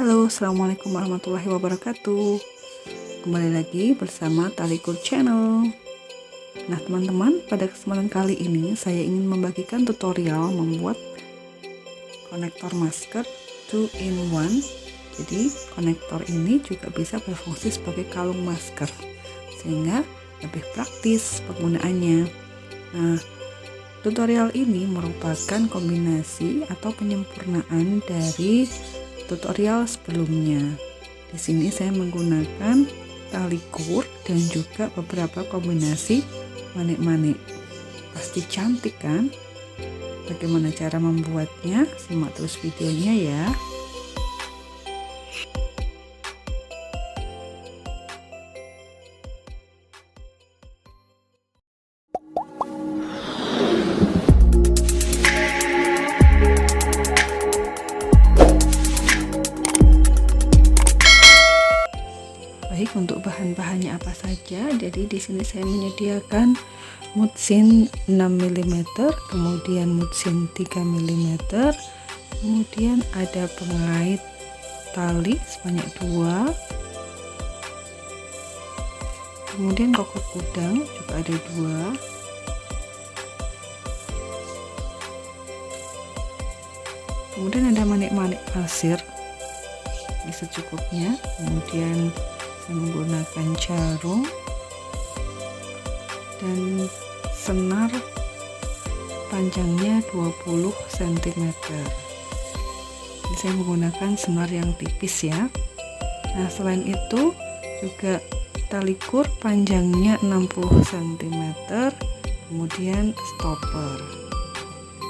Halo, assalamualaikum warahmatullahi wabarakatuh. Kembali lagi bersama Talikur Channel. Nah teman-teman, pada kesempatan kali ini saya ingin membagikan tutorial membuat konektor masker 2-in-1. Jadi konektor ini juga bisa berfungsi sebagai kalung masker, sehingga lebih praktis penggunaannya. Nah, tutorial ini merupakan kombinasi atau penyempurnaan dari tutorial sebelumnya. Di sini saya menggunakan tali kur dan juga beberapa kombinasi manik-manik. Pasti cantik kan? Bagaimana cara membuatnya? Simak terus videonya ya. Baik, untuk bahan-bahannya apa saja? Jadi di sini saya menyediakan mutsin 6 mm, kemudian mutsin 3 mm, kemudian ada pengait tali sebanyak 2, kemudian kokot udang juga ada 2, kemudian ada manik-manik pasir secukupnya, kemudian saya menggunakan jarum dan senar panjangnya 20 cm. Ini saya menggunakan senar yang tipis ya. Nah, selain itu juga tali kur panjangnya 60 cm, kemudian stopper.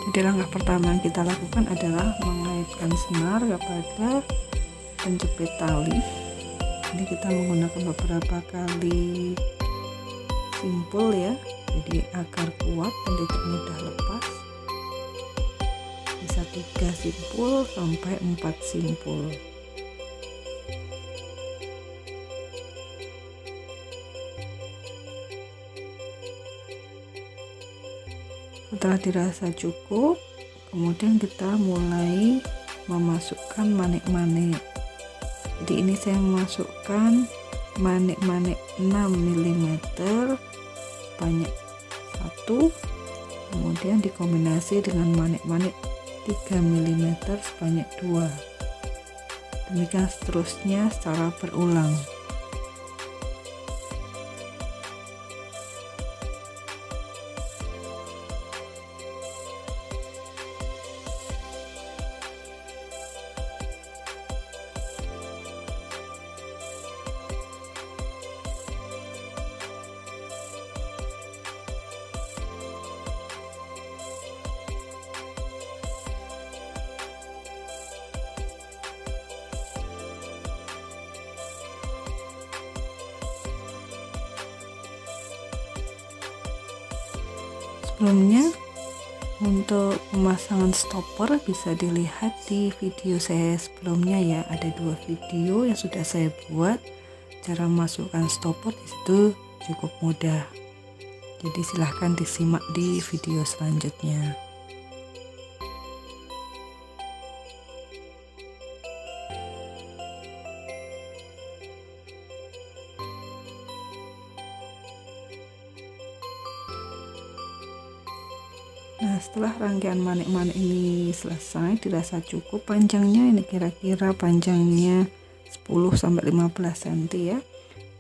Jadi langkah pertama yang kita lakukan adalah mengaitkan senar kepada penjepit tali. Ini kita menggunakan beberapa kali simpul ya, jadi agar kuat dan tidak mudah lepas. Bisa 3 simpul sampai 4 simpul. Setelah dirasa cukup, kemudian kita mulai memasukkan manik-manik. Jadi ini saya memasukkan manik-manik 6 mm sebanyak 1, kemudian dikombinasi dengan manik-manik 3 mm sebanyak 2. Demikian seterusnya secara berulang. Sebelumnya, untuk pemasangan stopper bisa dilihat di video saya sebelumnya ya. Ada 2 video yang sudah saya buat. Cara memasukkan stopper itu cukup mudah. Jadi silahkan disimak di video selanjutnya. Nah, setelah rangkaian manik-manik ini selesai, dirasa cukup panjangnya, ini kira-kira panjangnya 10-15 cm ya.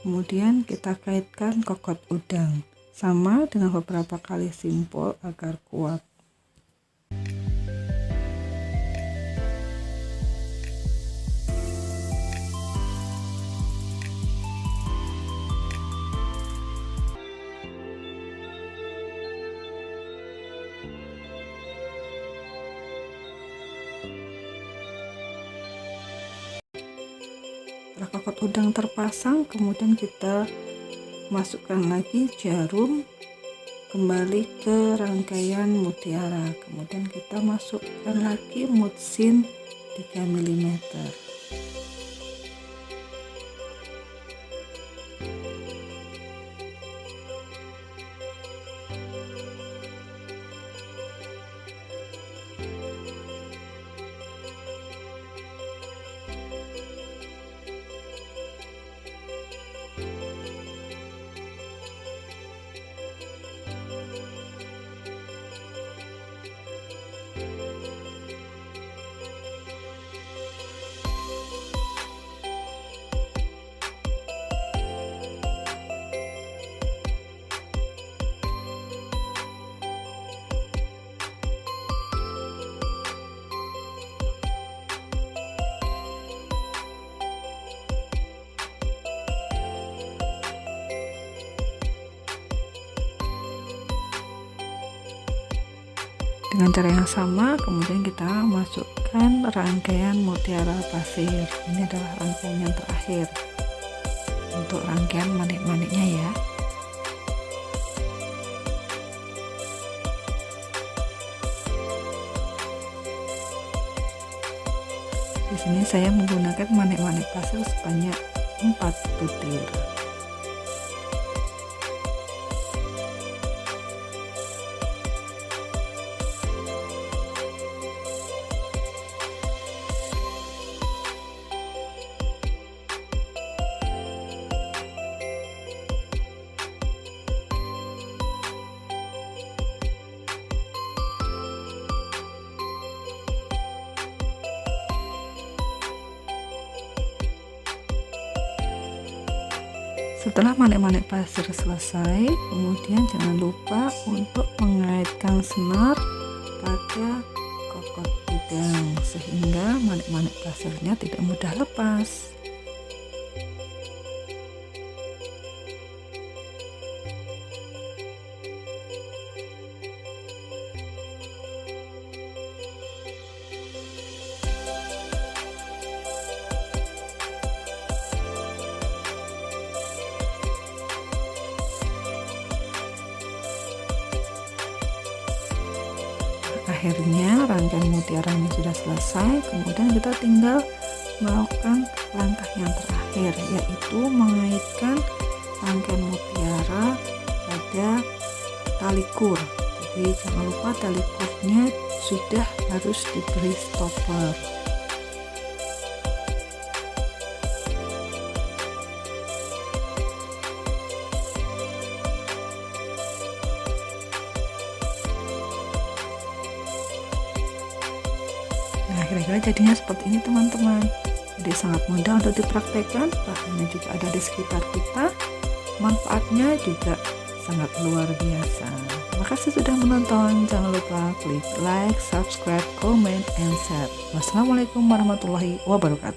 Kemudian kita kaitkan kokot udang sama dengan beberapa kali simpul agar kuat. Setelah kokot udang terpasang, kemudian kita masukkan lagi jarum kembali ke rangkaian mutiara, kemudian kita masukkan lagi mutsin 3 mm. Dengan cara yang sama, kemudian kita masukkan rangkaian mutiara pasir. Ini adalah rangkaian yang terakhir untuk rangkaian manik-maniknya ya. Di sini saya menggunakan manik-manik pasir sebanyak 4 butir. Setelah manik-manik pasir selesai, kemudian jangan lupa untuk mengaitkan senar pada kokot bidang sehingga manik-manik pasirnya tidak mudah lepas. Akhirnya rangkaian mutiaranya sudah selesai, kemudian kita tinggal melakukan langkah yang terakhir, yaitu mengaitkan rangkaian mutiara pada tali kur. Jadi jangan lupa tali kurnya sudah harus diberi stopper. Nah, kira-kira jadinya seperti ini teman-teman. Jadi sangat mudah untuk dipraktekkan, bahannya juga ada di sekitar kita. Manfaatnya juga sangat luar biasa. Terima kasih sudah menonton. Jangan lupa klik like, subscribe, comment, and share. Wassalamualaikum warahmatullahi wabarakatuh.